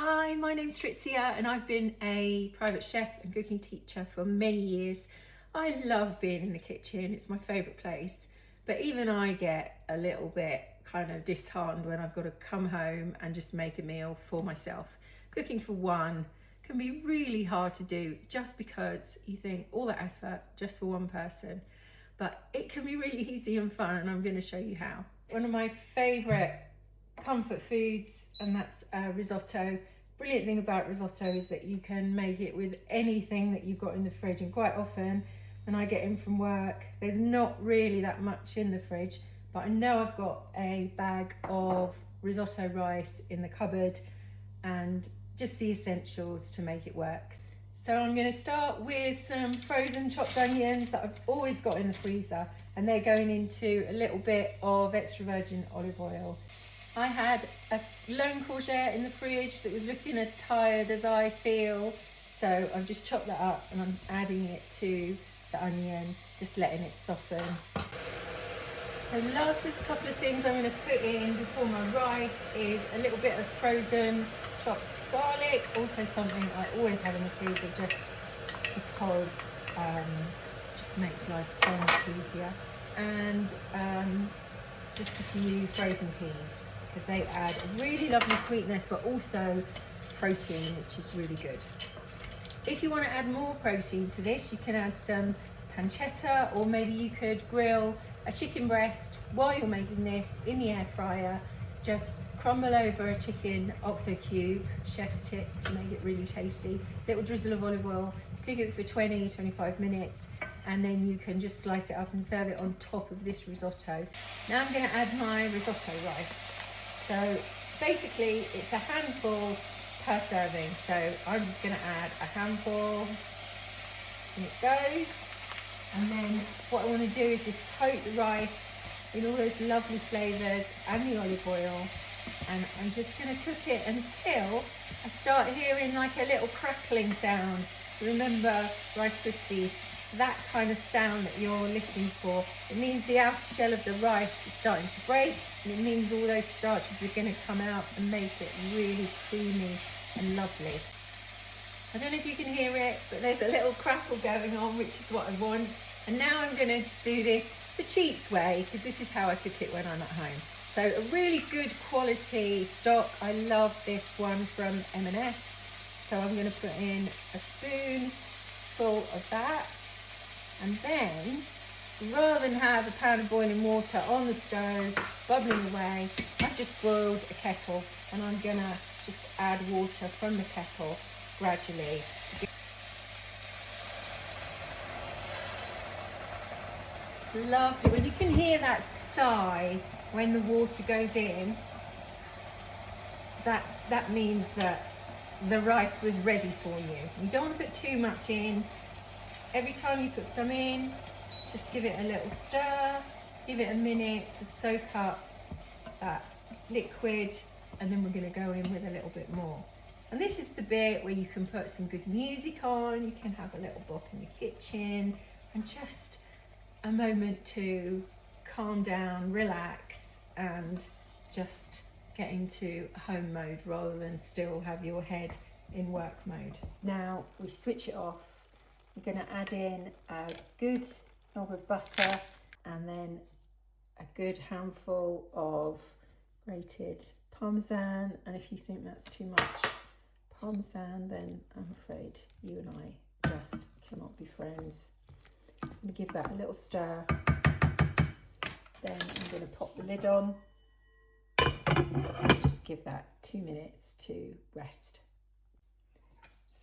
Hi, my name's Tricia and I've been a private chef and cooking teacher for many years. I love being in the kitchen, it's my favourite place, but even I get a little bit kind of disheartened when I've got to come home and just make a meal for myself. Cooking for one can be really hard to do just because you think all that effort just for one person, but it can be really easy and fun, and I'm going to show you how. One of my favourite comfort foods, and that's risotto. Brilliant thing about risotto is that you can make it with anything that you've got in the fridge, and quite often when I get in from work there's not really that much in the fridge, but I know I've got a bag of risotto rice in the cupboard and just the essentials to make it work. So I'm going to start with some frozen chopped onions that I've always got in the freezer, and they're going into a little bit of extra virgin olive oil. I had a lone courgette in the fridge that was looking as tired as I feel, so I've just chopped that up and I'm adding it to the onion, just letting it soften. So last with a couple of things I'm going to put in before my rice is a little bit of frozen chopped garlic, also something I always have in the freezer just because it just makes life so much easier, and just a few frozen peas, because they add a really lovely sweetness but also protein, which is really good. If you want to add more protein to this, you can add some pancetta, or maybe you could grill a chicken breast while you're making this in the air fryer. Just crumble over a chicken OXO cube, chef's tip to make it really tasty, little drizzle of olive oil, cook it for 20-25 minutes, and then you can just slice it up and serve it on top of this risotto. Now I'm going to add my risotto rice. So basically it's a handful per serving, so I'm just going to add a handful, and it goes. And then what I want to do is just coat the rice in all those lovely flavours and the olive oil, and I'm just going to cook it until I start hearing like a little crackling sound. Remember Rice Krispies, that kind of sound that you're listening for. It means the outer shell of the rice is starting to break, and it means all those starches are going to come out and make it really creamy and lovely. I don't know if you can hear it, but there's a little crackle going on, which is what I want. And now I'm going to do this the cheats way, because this is how I cook it when I'm at home. So a really good quality stock. I love this one from M&S. So I'm going to put in a spoonful of that. And then, rather than have a pound of boiling water on the stove, bubbling away, I've just boiled a kettle, and I'm going to just add water from the kettle gradually. Lovely. When you can hear that sigh when the water goes in, that means that the rice was ready for you. You don't want to put too much in. Every time you put some in, just give it a little stir, give it a minute to soak up that liquid, and then we're going to go in with a little bit more. And this is the bit where you can put some good music on, you can have a little bop in the kitchen, and just a moment to calm down, relax, and just get into home mode rather than still have your head in work mode. Now we switch it off. We're going to add in a good knob of butter, and then a good handful of grated parmesan, and if you think that's too much parmesan, then I'm afraid you and I just cannot be friends. I'm going to give that a little stir, then I'm going to pop the lid on and just give that 2 minutes to rest.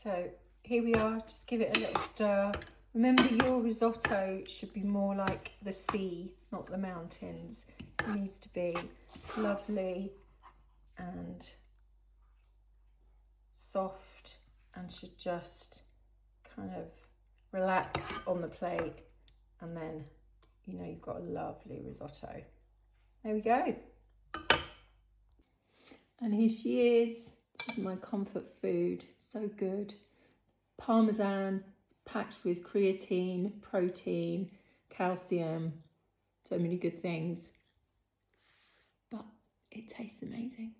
So here we are, just give it a little stir. Remember, your risotto should be more like the sea, not the mountains. It needs to be lovely and soft, and should just kind of relax on the plate, and then you know you've got a lovely risotto. There we go. And here she is. This is my comfort food. So good. Parmesan packed with creatine, protein, calcium, so many good things. But it tastes amazing.